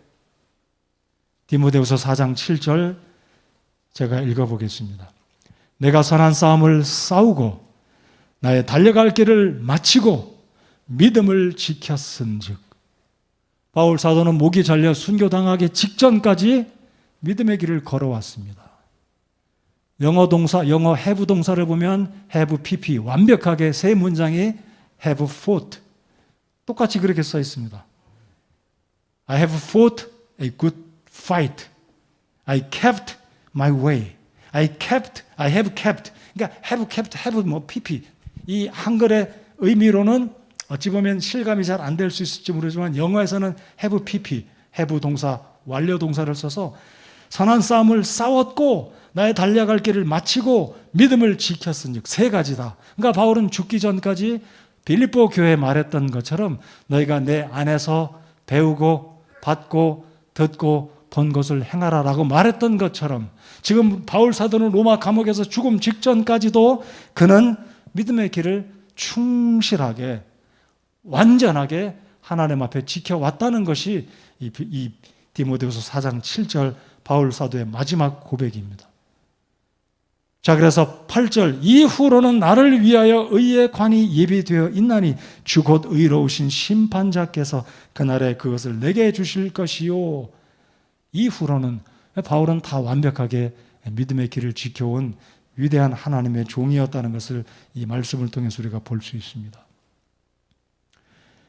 디모데후서 4장 7절 제가 읽어보겠습니다. 내가 선한 싸움을 싸우고 나의 달려갈 길을 마치고 믿음을 지켰은즉. 바울 사도는 목이 잘려 순교당하기 직전까지 믿음의 길을 걸어왔습니다. 영어 have 동사를 보면 have pp 완벽하게 세 문장이 have fought 똑같이 그렇게 써 있습니다. I have fought a good fight. I kept my way. I have kept. 그러니까 have kept, have pp. 이 한글의 의미로는 어찌 보면 실감이 잘 안 될 수 있을지 모르지만 영어에서는 have pp, have 동사, 완료 동사를 써서 선한 싸움을 싸웠고 나의 달려갈 길을 마치고 믿음을 지켰은즉. 세 가지다. 그러니까 바울은 죽기 전까지 빌립보 교회에 말했던 것처럼 너희가 내 안에서 배우고 받고 듣고 본 것을 행하라라고 말했던 것처럼 지금 바울 사도는 로마 감옥에서 죽음 직전까지도 그는 믿음의 길을 충실하게 완전하게 하나님 앞에 지켜왔다는 것이 이 디모데후서 4장 7절 바울 사도의 마지막 고백입니다. 자, 그래서 8절 이후로는 나를 위하여 의의 관이 예비되어 있나니 주 곧 의로우신 심판자께서 그날에 그것을 내게 주실 것이요. 이후로는 바울은 다 완벽하게 믿음의 길을 지켜온 위대한 하나님의 종이었다는 것을 이 말씀을 통해서 우리가 볼 수 있습니다.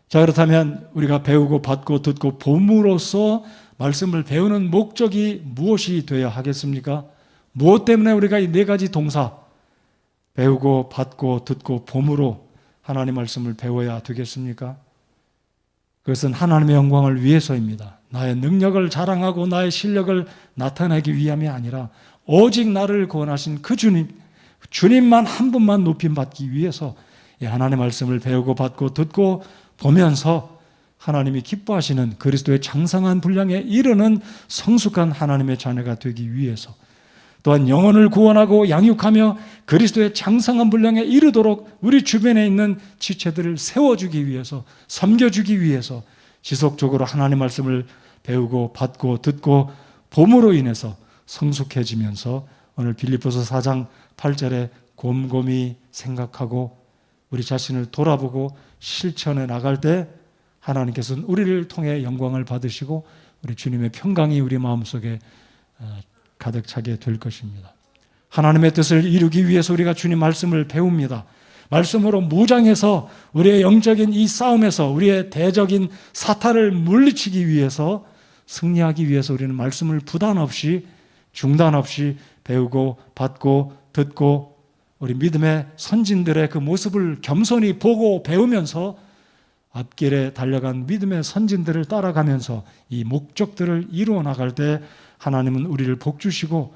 자, 그렇다면 우리가 배우고 받고 듣고 봄으로써 말씀을 배우는 목적이 무엇이 되어야 하겠습니까? 무엇 때문에 우리가 이 네 가지 동사 배우고 받고 듣고 봄으로 하나님 말씀을 배워야 되겠습니까? 그것은 하나님의 영광을 위해서입니다. 나의 능력을 자랑하고 나의 실력을 나타내기 위함이 아니라 오직 나를 구원하신 그 주님만 한 분만 높임받기 위해서 이 하나님의 말씀을 배우고 받고 듣고 보면서 하나님이 기뻐하시는 그리스도의 장성한 분량에 이르는 성숙한 하나님의 자녀가 되기 위해서 또한 영혼을 구원하고 양육하며 그리스도의 장성한 분량에 이르도록 우리 주변에 있는 지체들을 세워주기 위해서 섬겨주기 위해서 지속적으로 하나님 말씀을 배우고 받고 듣고 봄으로 인해서 성숙해지면서 오늘 빌립보서 4장 8절에 곰곰이 생각하고 우리 자신을 돌아보고 실천해 나갈 때 하나님께서는 우리를 통해 영광을 받으시고 우리 주님의 평강이 우리 마음속에 가득 차게 될 것입니다. 하나님의 뜻을 이루기 위해서 우리가 주님 말씀을 배웁니다. 말씀으로 무장해서 우리의 영적인 이 싸움에서 우리의 대적인 사탄을 물리치기 위해서, 승리하기 위해서 우리는 말씀을 부단 없이 중단 없이 배우고 받고 듣고 우리 믿음의 선진들의 그 모습을 겸손히 보고 배우면서 앞길에 달려간 믿음의 선진들을 따라가면서 이 목적들을 이루어 나갈 때 하나님은 우리를 복주시고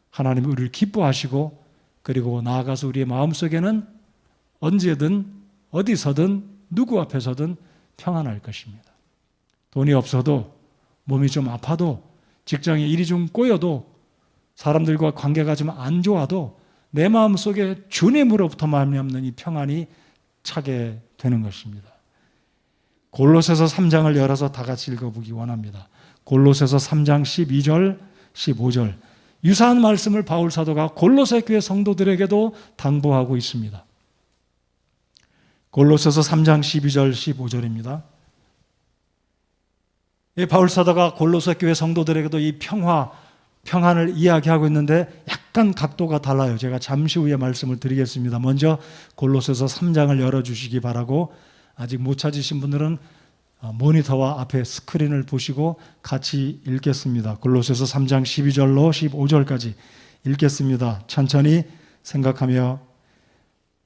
하나님은 우리를 기뻐하시고, 그리고 나아가서 우리의 마음속에는 언제든 어디서든 누구 앞에서든 평안할 것입니다. 돈이 없어도, 몸이 좀 아파도, 직장에 일이 좀 꼬여도, 사람들과 관계가 좀 안 좋아도 내 마음속에 주님으로부터 말미암는 이 평안이 차게 되는 것입니다. 골로새서 3장을 열어서 다 같이 읽어보기 원합니다. 골로새서 3장 12절, 15절. 유사한 말씀을 바울 사도가 골로새 교회 성도들에게도 당부하고 있습니다. 골로새서 3장 12절, 15절입니다. 바울 사도가 골로새 교회 성도들에게도 이 평안을 이야기하고 있는데 약간 각도가 달라요. 제가 잠시 후에 말씀을 드리겠습니다. 먼저 골로새서 3장을 열어주시기 바라고, 아직 못 찾으신 분들은 모니터와 앞에 스크린을 보시고 같이 읽겠습니다. 골로새서 3장 12절로 15절까지 읽겠습니다. 천천히 생각하며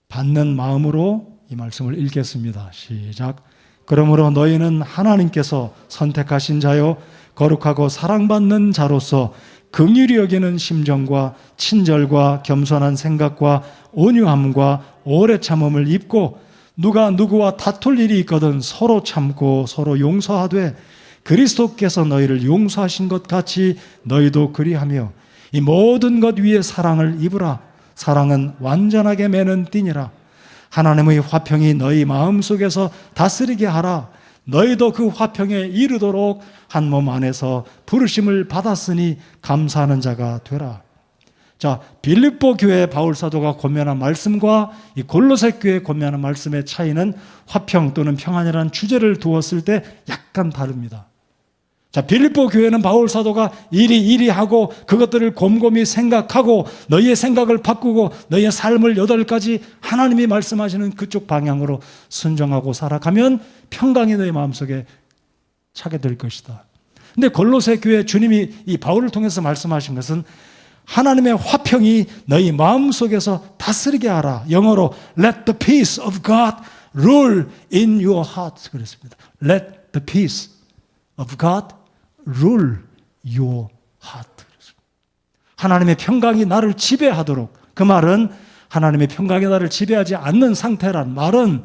받는 마음으로 이 말씀을 읽겠습니다. 시작. 그러므로 너희는 하나님께서 선택하신 자요 거룩하고 사랑받는 자로서 긍휼히 여기는 심정과 친절과 겸손한 생각과 온유함과 오래 참음을 입고, 누가 누구와 다툴 일이 있거든 서로 참고 서로 용서하되 그리스도께서 너희를 용서하신 것 같이 너희도 그리하며 이 모든 것 위에 사랑을 입으라. 사랑은 완전하게 매는 띠니라. 하나님의 화평이 너희 마음속에서 다스리게 하라. 너희도 그 화평에 이르도록 한 몸 안에서 부르심을 받았으니 감사하는 자가 되라. 자, 빌립보 교회 바울 사도가 권면한 말씀과 이 골로새 교회 권면한 말씀의 차이는 화평 또는 평안이라는 주제를 두었을 때 약간 다릅니다. 자, 빌립보 교회는 바울 사도가 이리 하고 그것들을 곰곰이 생각하고 너희의 생각을 바꾸고 너희의 삶을 8가지 하나님이 말씀하시는 그쪽 방향으로 순종하고 살아가면 평강이 너희 마음속에 차게 될 것이다. 근데 골로새 교회 주님이 이 바울을 통해서 말씀하신 것은 하나님의 화평이 너희 마음속에서 다스리게 하라. 영어로 Let the peace of God rule in your heart 그랬습니다. Let the peace of God rule your heart. 하나님의 평강이 나를 지배하도록, 그 말은 하나님의 평강이 나를 지배하지 않는 상태란 말은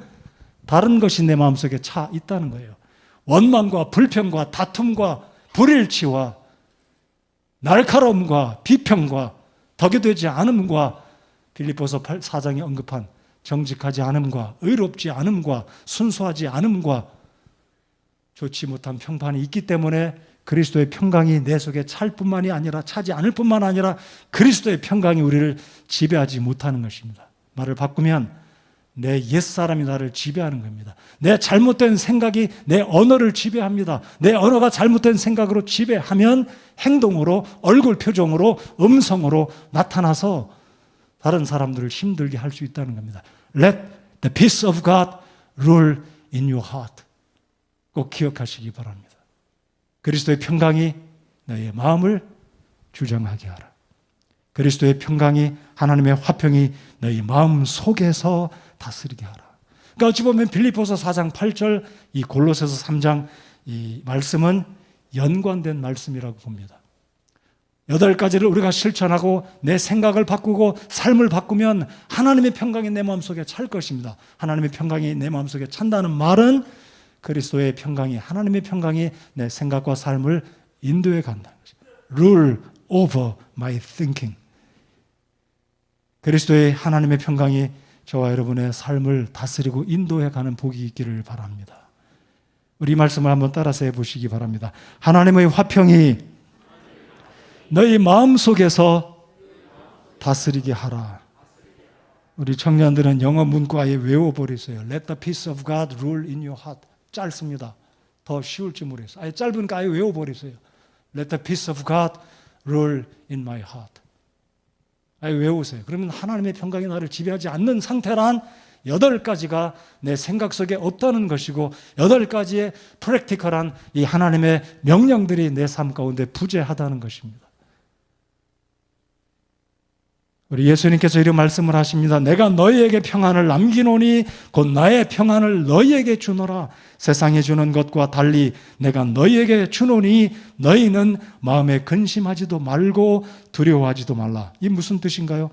다른 것이 내 마음속에 차 있다는 거예요. 원망과 불평과 다툼과 불일치와 날카로움과 비평과 덕이 되지 않음과 빌립보서 4장에 언급한 정직하지 않음과 의롭지 않음과 순수하지 않음과 좋지 못한 평판이 있기 때문에 그리스도의 평강이 내 속에 찰 뿐만이 아니라 차지 않을 뿐만 아니라 그리스도의 평강이 우리를 지배하지 못하는 것입니다. 말을 바꾸면 내 옛사람이 나를 지배하는 겁니다. 내 잘못된 생각이 내 언어를 지배합니다. 내 언어가 잘못된 생각으로 지배하면 행동으로, 얼굴 표정으로, 음성으로 나타나서 다른 사람들을 힘들게 할 수 있다는 겁니다. Let the peace of God rule in your heart. 꼭 기억하시기 바랍니다. 그리스도의 평강이 너의 마음을 주장하게 하라. 그리스도의 평강이, 하나님의 화평이 너희 마음 속에서 다스리게 하라. 그러니까 어찌 보면 빌립보서 4장 8절, 이 골로새서 3장 이 말씀은 연관된 말씀이라고 봅니다. 8가지를 우리가 실천하고 내 생각을 바꾸고 삶을 바꾸면 하나님의 평강이 내 마음속에 찰 것입니다. 하나님의 평강이 내 마음속에 찬다는 말은 그리스도의 평강이, 하나님의 평강이 내 생각과 삶을 인도해 간다는 것입니다. Rule over my thinking. 그리스도의 하나님의 평강이 저와 여러분의 삶을 다스리고 인도해 가는 복이 있기를 바랍니다. 우리 말씀을 한번 따라서 해보시기 바랍니다. 하나님의 화평이 너희 마음속에서 다스리게 하라. 우리 청년들은 영어 문구아예 외워버리세요. Let the peace of God rule in your heart. 짧습니다. 더 쉬울지 모르겠어요. 아예 짧으니까 아예 외워버리세요. Let the peace of God rule in my heart. 아예 외우세요. 그러면 하나님의 평강이 나를 지배하지 않는 상태란 8가지가 내 생각 속에 없다는 것이고 8가지의 프랙티컬한 이 하나님의 명령들이 내 삶 가운데 부재하다는 것입니다. 우리 예수님께서 이런 말씀을 하십니다. 내가 너희에게 평안을 남기노니 곧 나의 평안을 너희에게 주노라. 세상에 주는 것과 달리 내가 너희에게 주노니 너희는 마음에 근심하지도 말고 두려워하지도 말라. 이 무슨 뜻인가요?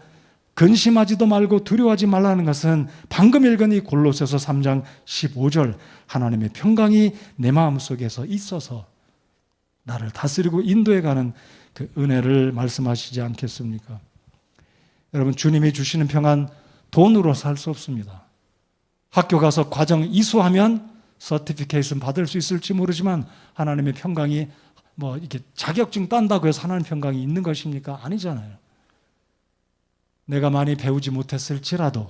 근심하지도 말고 두려워하지 말라는 것은 방금 읽은 이 골로새서 3장 15절 하나님의 평강이 내 마음속에서 있어서 나를 다스리고 인도해가는 그 은혜를 말씀하시지 않겠습니까? 여러분, 주님이 주시는 평안 돈으로 살 수 없습니다. 학교 가서 과정 이수하면 서티피케이션 받을 수 있을지 모르지만 하나님의 평강이 뭐 이렇게 자격증 딴다고 해서 하나님의 평강이 있는 것입니까? 아니잖아요. 내가 많이 배우지 못했을지라도,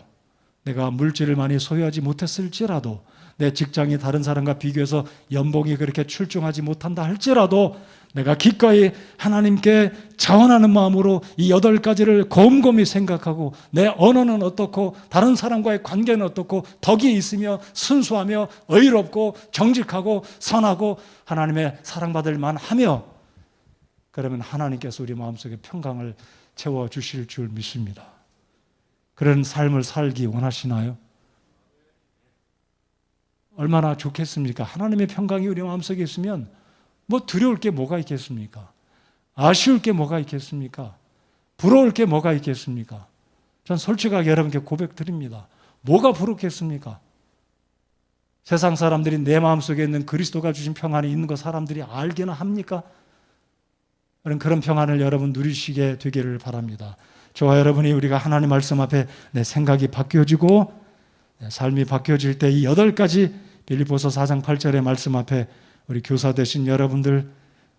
내가 물질을 많이 소유하지 못했을지라도, 내 직장이 다른 사람과 비교해서 연봉이 그렇게 출중하지 못한다 할지라도 내가 기꺼이 하나님께 자원하는 마음으로 이 8가지를 곰곰이 생각하고 내 언어는 어떻고 다른 사람과의 관계는 어떻고 덕이 있으며 순수하며 의롭고 정직하고 선하고 하나님의 사랑받을 만하며, 그러면 하나님께서 우리 마음속에 평강을 채워주실 줄 믿습니다. 그런 삶을 살기 원하시나요? 얼마나 좋겠습니까? 하나님의 평강이 우리 마음속에 있으면 뭐 두려울 게 뭐가 있겠습니까? 아쉬울 게 뭐가 있겠습니까? 부러울 게 뭐가 있겠습니까? 전 솔직하게 여러분께 고백드립니다. 뭐가 부럽겠습니까? 세상 사람들이 내 마음속에 있는 그리스도가 주신 평안이 있는 거 사람들이 알기나 합니까? 그런 평안을 여러분 누리시게 되기를 바랍니다. 저와 여러분이 우리가 하나님 말씀 앞에 내 생각이 바뀌어지고 내 삶이 바뀌어질 때 이 8가지 빌립보서 4장 8절의 말씀 앞에 우리 교사 되신 여러분들,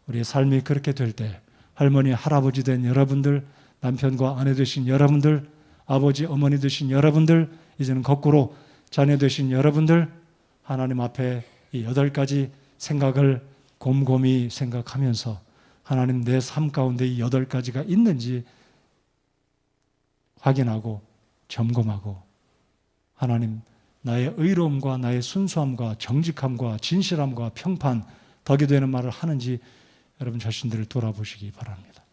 우리의 삶이 그렇게 될 때 할머니, 할아버지 된 여러분들, 남편과 아내 되신 여러분들, 아버지, 어머니 되신 여러분들, 이제는 거꾸로 자녀 되신 여러분들, 하나님 앞에 이 8가지 생각을 곰곰이 생각하면서 하나님 내 삶 가운데 이 8가지가 있는지 확인하고 점검하고 하나님 나의 의로움과 나의 순수함과 정직함과 진실함과 평판, 덕이 되는 말을 하는지 여러분 자신들을 돌아보시기 바랍니다.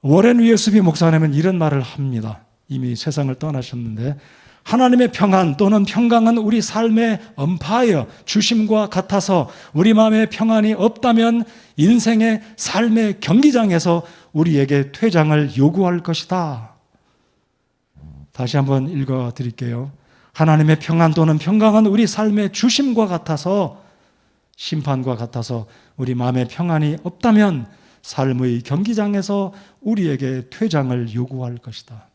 워렌 위에스비 목사님은 이런 말을 합니다. 이미 세상을 떠나셨는데, 하나님의 평안 또는 평강은 우리 삶의 언파이어, 주심과 같아서 우리 마음에 평안이 없다면 인생의 삶의 경기장에서 우리에게 퇴장을 요구할 것이다. 다시 한번 읽어드릴게요. 하나님의 평안 또는 평강은 우리 삶의 주심과 같아서, 심판과 같아서 우리 마음에 평안이 없다면 삶의 경기장에서 우리에게 퇴장을 요구할 것이다.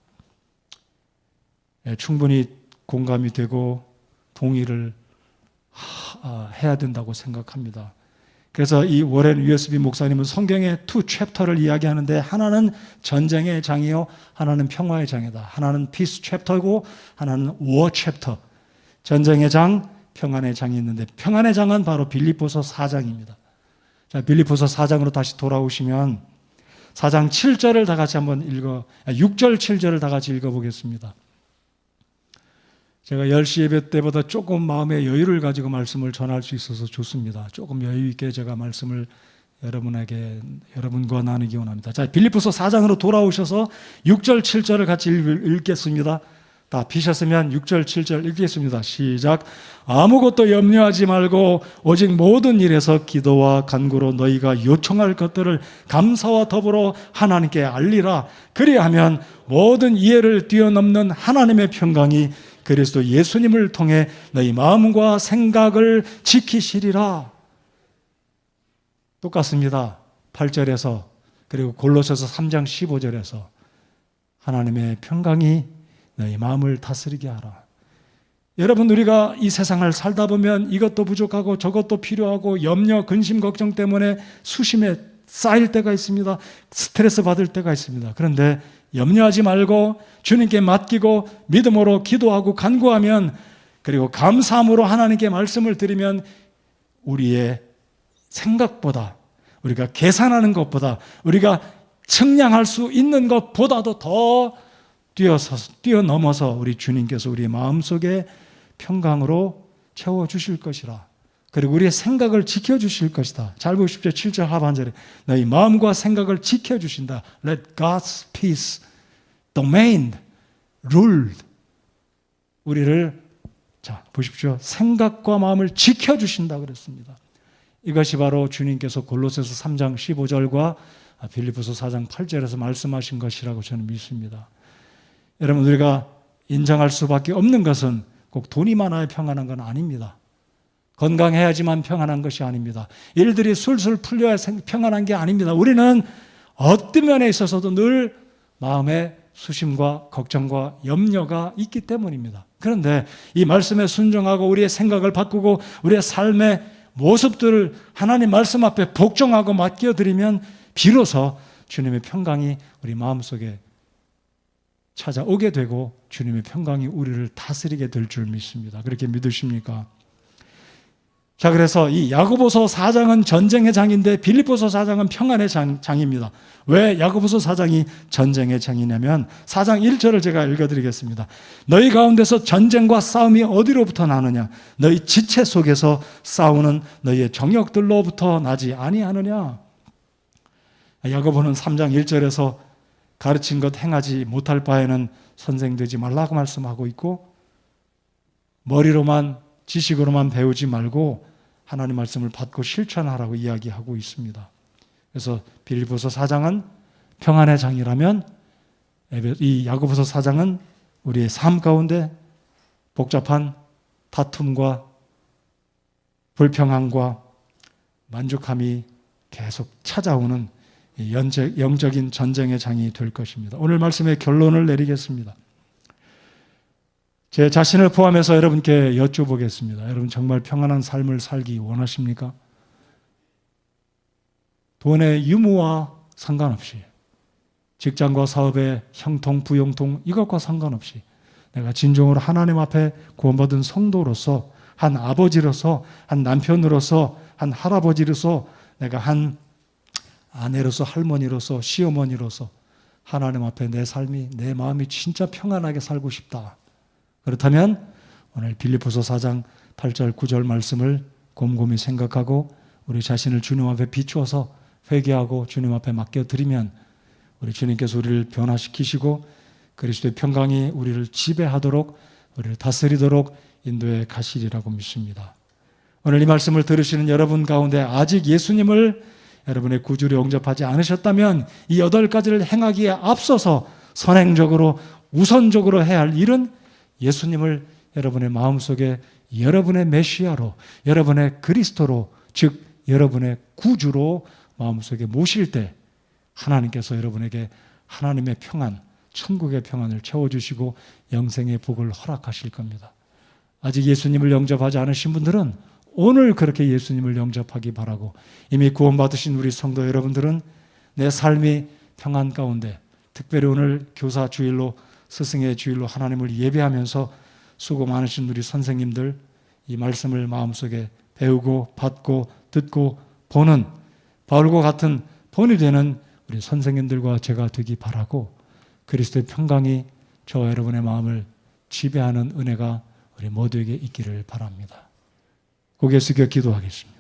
충분히 공감이 되고 동의를 해야 된다고 생각합니다. 그래서 이 워렌 위에스비 목사님은 성경의 두 챕터를 이야기하는데, 하나는 전쟁의 장이요, 하나는 평화의 장이다. 하나는 피스 챕터고 하나는 워 챕터. 전쟁의 장, 평안의 장이 있는데, 평안의 장은 바로 빌립보서 4장입니다. 자, 빌립보서 4장으로 다시 돌아오시면 4장 7절을 다 같이 한번 6절 7절을 다 같이 읽어보겠습니다. 제가 10시 예배 때보다 조금 마음의 여유를 가지고 말씀을 전할 수 있어서 좋습니다. 조금 여유 있게 제가 말씀을 여러분과 나누기 원합니다. 자, 빌립보서 4장으로 돌아오셔서 6절 7절을 같이 읽겠습니다. 다 피셨으면 6절 7절 읽겠습니다. 시작. 아무것도 염려하지 말고 오직 모든 일에서 기도와 간구로 너희가 요청할 것들을 감사와 더불어 하나님께 알리라. 그리하면 모든 이해를 뛰어넘는 하나님의 평강이 그리스도 예수님을 통해 너희 마음과 생각을 지키시리라. 똑같습니다. 8절에서 그리고 골로새서 3장 15절에서 하나님의 평강이 너희 마음을 다스리게 하라. 여러분, 우리가 이 세상을 살다 보면 이것도 부족하고 저것도 필요하고 염려, 근심, 걱정 때문에 수심에 쌓일 때가 있습니다. 스트레스 받을 때가 있습니다. 그런데 염려하지 말고 주님께 맡기고 믿음으로 기도하고 간구하면 그리고 감사함으로 하나님께 말씀을 드리면 우리의 생각보다, 우리가 계산하는 것보다, 우리가 측량할 수 있는 것보다도 더 뛰어넘어서 우리 주님께서 우리 마음속에 평강으로 채워주실 것이라. 그리고 우리의 생각을 지켜주실 것이다. 잘 보십시오. 7절 하반절에 너희 마음과 생각을 지켜주신다. Let God's peace domain rule. 우리를, 자 보십시오. 생각과 마음을 지켜주신다 그랬습니다. 이것이 바로 주님께서 골로새서 3장 15절과 빌립보서 4장 8절에서 말씀하신 것이라고 저는 믿습니다. 여러분, 우리가 인정할 수밖에 없는 것은 꼭 돈이 많아야 평안한 건 아닙니다. 건강해야지만 평안한 것이 아닙니다. 일들이 술술 풀려야 평안한 게 아닙니다. 우리는 어떤 면에 있어서도 늘 마음에 수심과 걱정과 염려가 있기 때문입니다. 그런데 이 말씀에 순종하고 우리의 생각을 바꾸고 우리의 삶의 모습들을 하나님 말씀 앞에 복종하고 맡겨드리면 비로소 주님의 평강이 우리 마음속에 찾아오게 되고 주님의 평강이 우리를 다스리게 될 줄 믿습니다. 그렇게 믿으십니까? 자, 그래서 이 야고보서 4장은 전쟁의 장인데 빌립보서 4장은 평안의 장입니다. 왜 야고보서 4장이 전쟁의 장이냐면 4장 1절을 제가 읽어드리겠습니다. 너희 가운데서 전쟁과 싸움이 어디로부터 나느냐? 너희 지체 속에서 싸우는 너희의 정욕들로부터 나지 아니하느냐? 야고보는 3장 1절에서 가르친 것 행하지 못할 바에는 선생 되지 말라고 말씀하고 있고, 머리로만 지식으로만 배우지 말고 하나님 말씀을 받고 실천하라고 이야기하고 있습니다. 그래서 빌립보서 4장은 평안의 장이라면 이 야고보서 4장은 우리의 삶 가운데 복잡한 다툼과 불평함과 만족함이 계속 찾아오는 영적인 전쟁의 장이 될 것입니다. 오늘 말씀의 결론을 내리겠습니다. 제 자신을 포함해서 여러분께 여쭤보겠습니다. 여러분 정말 평안한 삶을 살기 원하십니까? 돈의 유무와 상관없이, 직장과 사업의 형통, 부형통 이것과 상관없이 내가 진정으로 하나님 앞에 구원받은 성도로서, 한 아버지로서, 한 남편으로서, 한 할아버지로서, 내가 한 아내로서, 할머니로서, 시어머니로서 하나님 앞에 내 삶이, 내 마음이 진짜 평안하게 살고 싶다. 그렇다면 오늘 빌립보서 4장 8절 9절 말씀을 곰곰이 생각하고 우리 자신을 주님 앞에 비추어서 회개하고 주님 앞에 맡겨드리면 우리 주님께서 우리를 변화시키시고 그리스도의 평강이 우리를 지배하도록, 우리를 다스리도록 인도해 가시리라고 믿습니다. 오늘 이 말씀을 들으시는 여러분 가운데 아직 예수님을 여러분의 구주로 영접하지 않으셨다면 이 8가지를 행하기에 앞서서 선행적으로 우선적으로 해야 할 일은 예수님을 여러분의 마음속에 여러분의 메시아로, 여러분의 그리스도로, 즉 여러분의 구주로 마음속에 모실 때 하나님께서 여러분에게 하나님의 평안, 천국의 평안을 채워주시고 영생의 복을 허락하실 겁니다. 아직 예수님을 영접하지 않으신 분들은 오늘 그렇게 예수님을 영접하기 바라고, 이미 구원받으신 우리 성도 여러분들은 내 삶이 평안 가운데, 특별히 오늘 교사 주일로, 스승의 주일로 하나님을 예배하면서 수고 많으신 우리 선생님들, 이 말씀을 마음속에 배우고 받고 듣고 보는 바울과 같은 본이 되는 우리 선생님들과 제가 되기 바라고, 그리스도의 평강이 저와 여러분의 마음을 지배하는 은혜가 우리 모두에게 있기를 바랍니다. 고개 숙여 기도하겠습니다.